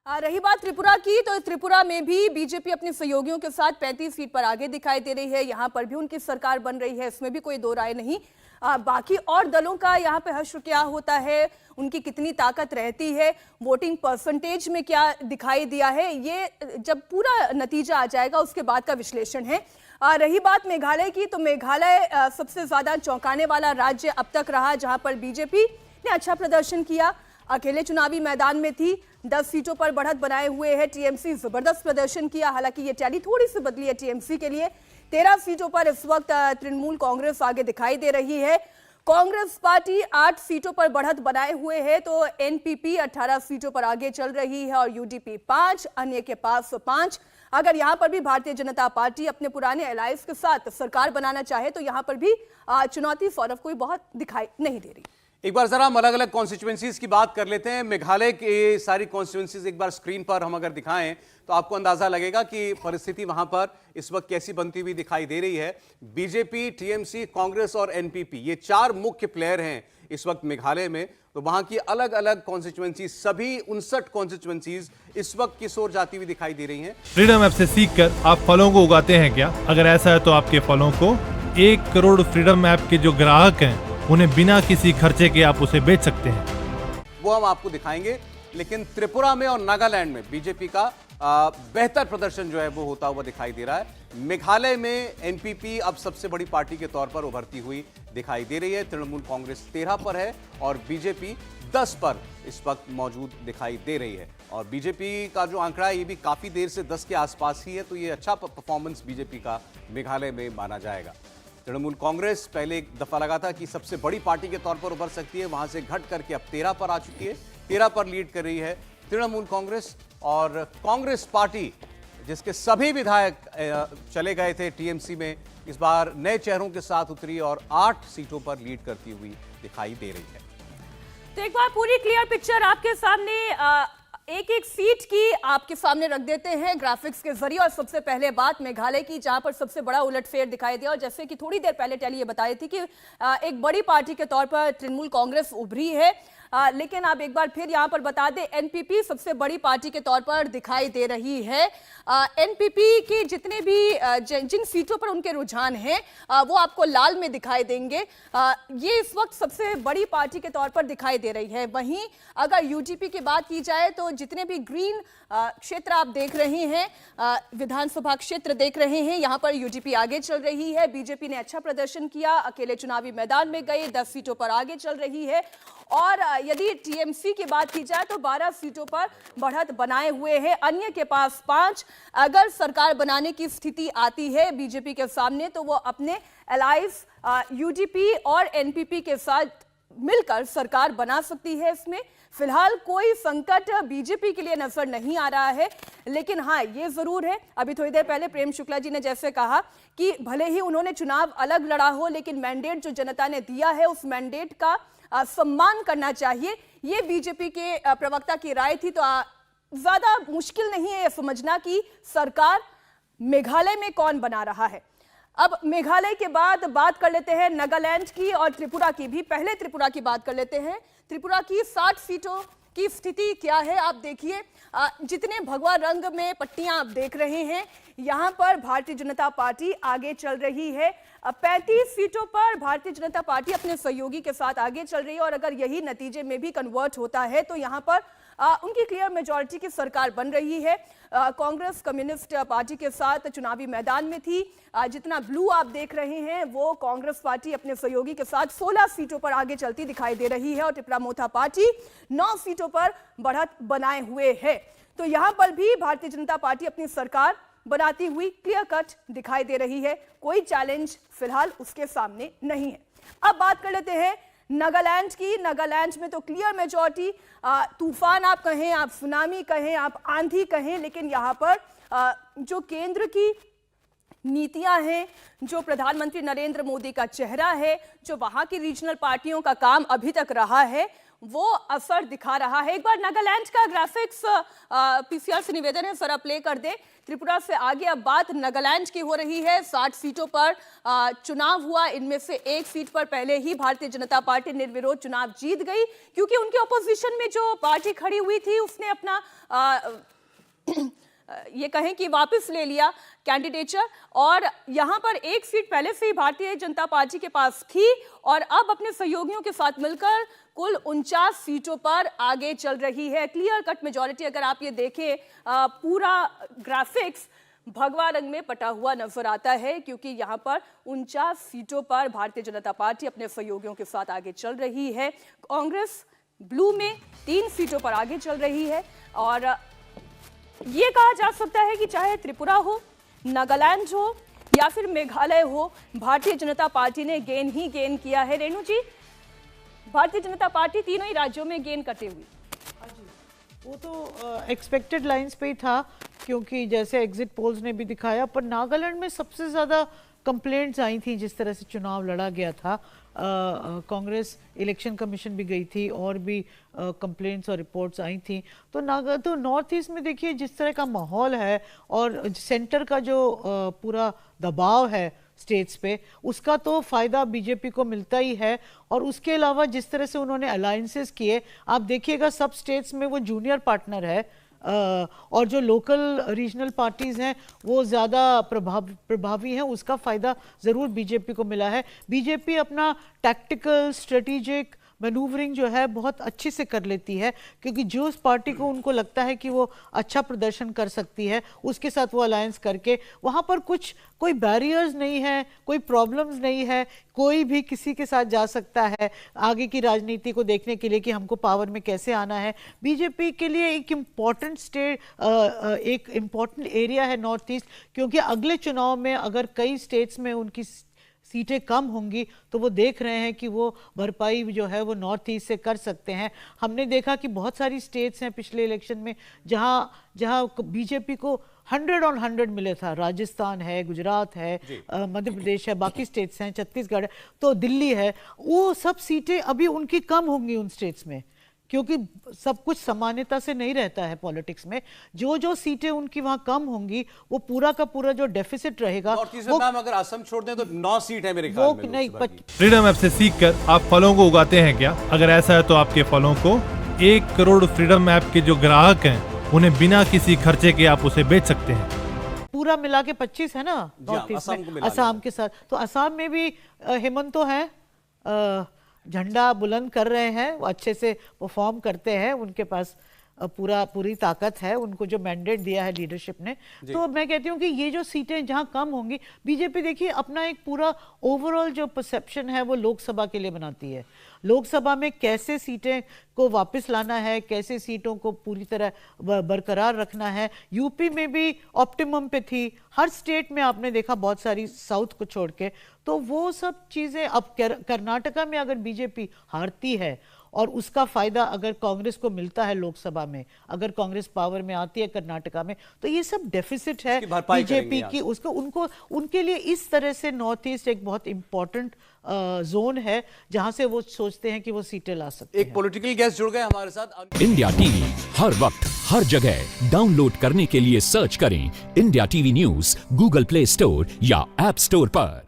रही बात त्रिपुरा की, तो त्रिपुरा में भी बीजेपी अपने सहयोगियों के साथ 35 सीट पर आगे दिखाई दे रही है। यहां पर भी उनकी सरकार बन रही है, इसमें भी कोई दो राय नहीं। बाकी और दलों का यहां पे हश्र क्या होता है, उनकी कितनी ताकत रहती है, वोटिंग परसेंटेज में क्या दिखाई दिया है, ये जब पूरा नतीजा आ जाएगा उसके बाद का विश्लेषण है। रही बात मेघालय की, तो मेघालय सबसे ज्यादा चौंकाने वाला राज्य अब तक रहा, जहां पर बीजेपी ने अच्छा प्रदर्शन किया, अकेले चुनावी मैदान में थी, 10 सीटों पर बढ़त बनाए हुए है। टीएमसी जबरदस्त प्रदर्शन किया, हालांकि ये टैली थोड़ी सी बदली है टीएमसी के लिए। 13 सीटों पर इस वक्त तृणमूल कांग्रेस आगे दिखाई दे रही है। कांग्रेस पार्टी 8 सीटों पर बढ़त बनाए हुए है, तो एनपीपी 18 सीटों पर आगे चल रही है और यूडीपी 5, अन्य के पास 5। अगर यहां पर भी भारतीय जनता पार्टी अपने पुराने अलायंस के साथ सरकार बनाना चाहे तो यहां पर भी चुनौती फौरफ कोई बहुत दिखाई नहीं दे रही। एक बार जरा हम अलग अलग कॉन्स्टिट्यूएंसीज की बात कर लेते हैं। मेघालय की सारी कॉन्स्टिट्यूएंसीज एक बार स्क्रीन पर हम अगर दिखाएं तो आपको अंदाजा लगेगा कि परिस्थिति वहां पर इस वक्त कैसी बनती हुई दिखाई दे रही है। बीजेपी, टीएमसी, कांग्रेस और एनपीपी, ये 4 मुख्य प्लेयर हैं इस वक्त मेघालय में। तो वहां की अलग अलग कॉन्स्टिट्यूएंसी, सभी 59 कॉन्स्टिट्यूएंसीज इस वक्त किस ओर जाती हुई दिखाई दे रही हैं। फ्रीडम ऐप से सीखकर आप फलों को उगाते हैं क्या? अगर ऐसा है तो आपके फलों को 1 करोड़ फ्रीडम ऐप के जो ग्राहक हैं उन्हें बिना किसी खर्चे के आप उसे बेच सकते हैं। वो हम आपको दिखाएंगे। लेकिन त्रिपुरा में और नागालैंड में बीजेपी का बेहतर प्रदर्शन जो है वो होता हुआ दिखाई दे रहा है। मेघालय में एनपीपी अब सबसे बड़ी पार्टी के तौर पर उभरती हुई दिखाई दे रही है। तृणमूल कांग्रेस 13 पर है और बीजेपी 10 पर इस वक्त मौजूद दिखाई दे रही है। और बीजेपी का जो आंकड़ा है ये भी काफी देर से 10 के आसपास ही है, तो ये अच्छा परफॉर्मेंस बीजेपी का मेघालय में माना जाएगा। तृणमूल कांग्रेस पहले एक दफा लगा था कि सबसे बड़ी पार्टी के तौर पर उभर सकती है, वहां से घट करके अब 13 पर आ चुकी है। 13 पर लीड कर रही है तृणमूल कांग्रेस। और कांग्रेस पार्टी जिसके सभी विधायक चले गए थे टीएमसी में, इस बार नए चेहरों के साथ उतरी और 8 सीटों पर लीड करती हुई दिखाई दे रही है। तो एक बार पूरी क्लियर पिक्चर आपके सामने एक एक सीट की आपके सामने रख देते हैं ग्राफिक्स के जरिए। और सबसे पहले बात मेघालय की, जहां पर सबसे बड़ा उलटफेर दिखाई दिया। और जैसे कि थोड़ी देर पहले टैली ये बताई थी कि एक बड़ी पार्टी के तौर पर तृणमूल कांग्रेस उभरी है, लेकिन आप एक बार फिर यहां पर बता दें, एनपीपी सबसे बड़ी पार्टी के तौर पर दिखाई दे रही है। एनपीपी की जितने भी जिन सीटों पर उनके रुझान हैं वो आपको लाल में दिखाई देंगे। ये इस वक्त सबसे बड़ी पार्टी के तौर पर दिखाई दे रही है। वहीं अगर यूडीपी की बात की जाए तो जितने भी ग्रीन क्षेत्र आप देख रहे हैं, विधानसभा क्षेत्र देख रहे हैं, यहां पर यूडीपी आगे चल रही है। बीजेपी ने अच्छा प्रदर्शन किया, अकेले चुनावी मैदान में गए, 10 सीटों पर आगे चल रही है। और यदि टीएमसी की बात की जाए तो 12 सीटों पर बढ़त बनाए हुए हैं, अन्य के पास 5। अगर सरकार बनाने की स्थिति आती है बीजेपी के सामने तो वो अपने अलायंस यूडीपी और एनपीपी के साथ मिलकर सरकार बना सकती है। इसमें फिलहाल कोई संकट बीजेपी के लिए नजर नहीं आ रहा है। लेकिन हाँ, ये जरूर है, अभी थोड़ी देर पहले प्रेम शुक्ला जी ने जैसे कहा कि भले ही उन्होंने चुनाव अलग लड़ा हो, लेकिन मैंडेट जो जनता ने दिया है उस मैंडेट का सम्मान करना चाहिए, ये बीजेपी के प्रवक्ता की राय थी। तो ज्यादा मुश्किल नहीं है यह समझना कि सरकार मेघालय में कौन बना रहा है। अब मेघालय के बाद बात कर लेते हैं नागालैंड की और त्रिपुरा की भी। पहले त्रिपुरा की बात कर लेते हैं। त्रिपुरा की 60 सीटों की स्थिति क्या है आप देखिए। जितने भगवा रंग में पट्टियां आप देख रहे हैं, यहां पर भारतीय जनता पार्टी आगे चल रही है। 35 सीटों पर भारतीय जनता पार्टी अपने सहयोगी के साथ आगे चल रही है। और अगर यही नतीजे में भी कन्वर्ट होता है तो यहां पर उनकी क्लियर मेजॉरिटी की सरकार बन रही है। कांग्रेस कम्युनिस्ट पार्टी के साथ चुनावी मैदान में थी। जितना ब्लू आप देख रहे हैं वो कांग्रेस पार्टी अपने सहयोगी के साथ 16 सीटों पर आगे चलती दिखाई दे रही है। और टिपरा मोथा पार्टी 9 सीटों पर बढ़त बनाए हुए है। तो यहां पर भी भारतीय जनता पार्टी अपनी सरकार बनाती हुई क्लियर कट दिखाई दे रही है। कोई चैलेंज फिलहाल उसके सामने नहीं है। अब बात कर लेते हैं नागालैंड की। नागालैंड में तो क्लियर मेजॉरिटी, तूफान आप कहें, आप सुनामी कहें, आप आंधी कहें, लेकिन यहां पर जो केंद्र की नीतियां हैं, जो प्रधानमंत्री नरेंद्र मोदी का चेहरा है, जो वहां की रीजनल पार्टियों का काम अभी तक रहा है, वो असर दिखा रहा है। एक बार नागालैंड का ग्राफिक्स पीसीआर से निवेदन है, जरा प्ले कर दे। त्रिपुरा से आगे अब बात नागालैंड की हो रही है। 60 सीटों पर चुनाव हुआ, इनमें से एक सीट पर पहले ही भारतीय जनता पार्टी निर्विरोध चुनाव जीत गई, क्योंकि उनके ऑपोजिशन में जो पार्टी खड़ी हुई थी उसने अपना ये कहें कि वापस ले लिया कैंडिडेचर, और यहां पर एक सीट पहले से ही भारतीय जनता पार्टी के पास थी और अब अपने सहयोगियों के साथ मिलकर कुल 49 सीटों पर आगे चल रही है। क्लियर कट मेजॉरिटी अगर आप ये देखें, पूरा ग्राफिक्स भगवा रंग में पटा हुआ नजर आता है, क्योंकि यहां पर 49 सीटों पर भारतीय जनता पार्टी अपने सहयोगियों के साथ आगे चल रही है। कांग्रेस ब्लू में 3 सीटों पर आगे चल रही है, और ये कहा जा सकता है कि चाहे त्रिपुरा हो, नागालैंड हो या फिर मेघालय हो, भारतीय जनता पार्टी ने गेन ही गेन किया है। रेणु जी, भारतीय जनता पार्टी तीनों ही राज्यों में गेन करते हुए, वो तो एक्सपेक्टेड लाइंस पे ही था, क्योंकि जैसे एग्जिट पोल्स ने भी दिखाया। पर नागालैंड में सबसे ज़्यादा कंप्लेंट्स आई थी जिस तरह से चुनाव लड़ा गया था। कांग्रेस इलेक्शन कमीशन भी गई थी और भी कंप्लेंट्स और रिपोर्ट्स आई थी। तो नॉर्थ ईस्ट में देखिए जिस तरह का माहौल है और सेंटर का जो पूरा दबाव है स्टेट्स पे, उसका तो फायदा बीजेपी को मिलता ही है। और उसके अलावा जिस तरह से उन्होंने अलायंसेस किए, आप देखिएगा सब स्टेट्स में वो जूनियर पार्टनर है, और जो लोकल रीजनल पार्टीज हैं वो ज़्यादा प्रभावी हैं। उसका फ़ायदा ज़रूर बीजेपी को मिला है। बीजेपी अपना टैक्टिकल स्ट्रेटेजिक मैनूवरिंग जो है बहुत अच्छे से कर लेती है, क्योंकि जो उस पार्टी को उनको लगता है कि वो अच्छा प्रदर्शन कर सकती है, उसके साथ वो अलायंस करके वहाँ पर कोई बैरियर्स नहीं है, कोई प्रॉब्लम्स नहीं है, कोई भी किसी के साथ जा सकता है आगे की राजनीति को देखने के लिए कि हमको पावर में कैसे आना है। बीजेपी के लिए एक इम्पॉर्टेंट एक इम्पॉर्टेंट एरिया है नॉर्थ ईस्ट, क्योंकि अगले चुनाव में अगर कई स्टेट्स में उनकी सीटें कम होंगी तो वो देख रहे हैं कि वो भरपाई जो है वो नॉर्थ ईस्ट से कर सकते हैं। हमने देखा कि बहुत सारी स्टेट्स हैं पिछले इलेक्शन में जहां बीजेपी को 100 on 100 मिले था। राजस्थान है, गुजरात है, मध्य प्रदेश है, बाकी स्टेट्स हैं, छत्तीसगढ़ है, तो दिल्ली है। वो सब सीटें अभी उनकी कम होंगी उन स्टेट्स में, क्योंकि सब कुछ समानता से नहीं रहता है पॉलिटिक्स में। जो सीटें उनकी वहां कम होंगी, वो पूरा का पूरा जो डेफिसिट रहेगा, वो अगर असम छोड़ दें तो 9 सीट है मेरे ख्याल में नहीं। फ्रीडम ऐप से सीखकर आप फलों को उगाते हैं क्या? अगर ऐसा है तो आपके फलों को 1 करोड़ फ्रीडम ऐप के जो ग्राहक हैं उन्हें बिना किसी खर्चे के आप उसे बेच सकते हैं। पूरा मिला के 25 है ना नॉर्थ ईस्ट में, असम के साथ। तो असम में भी हेमंतो है, झंडा बुलंद कर रहे हैं, वो अच्छे से परफॉर्म करते हैं, उनके पास पूरी ताकत है, उनको जो मैंडेट दिया है लीडरशिप ने। तो मैं कहती हूँ कि ये जो सीटें जहाँ कम होंगी, बीजेपी देखिए अपना एक पूरा ओवरऑल जो परसेप्शन है वो लोकसभा के लिए बनाती है। लोकसभा में कैसे सीटें को वापस लाना है, कैसे सीटों को पूरी तरह बरकरार रखना है। यूपी में भी ऑप्टिमम पे थी, हर स्टेट में आपने देखा बहुत सारी साउथ को छोड़ के। तो वो सब चीज़ें अब कर्नाटका में अगर बीजेपी हारती है और उसका फायदा अगर कांग्रेस को मिलता है लोकसभा में, अगर कांग्रेस पावर में आती है कर्नाटका में, तो ये सब डेफिसिट है बीजेपी की। उसको उनके लिए इस तरह से नॉर्थ ईस्ट एक बहुत इंपॉर्टेंट जोन है जहां से वो सोचते हैं कि वो सीटें ला सकते हैं। एक पॉलिटिकल गेस्ट जुड़ गए हमारे साथ। इंडिया टीवी हर वक्त हर जगह डाउनलोड करने के लिए सर्च करें India TV news Google play store या ऐप स्टोर पर।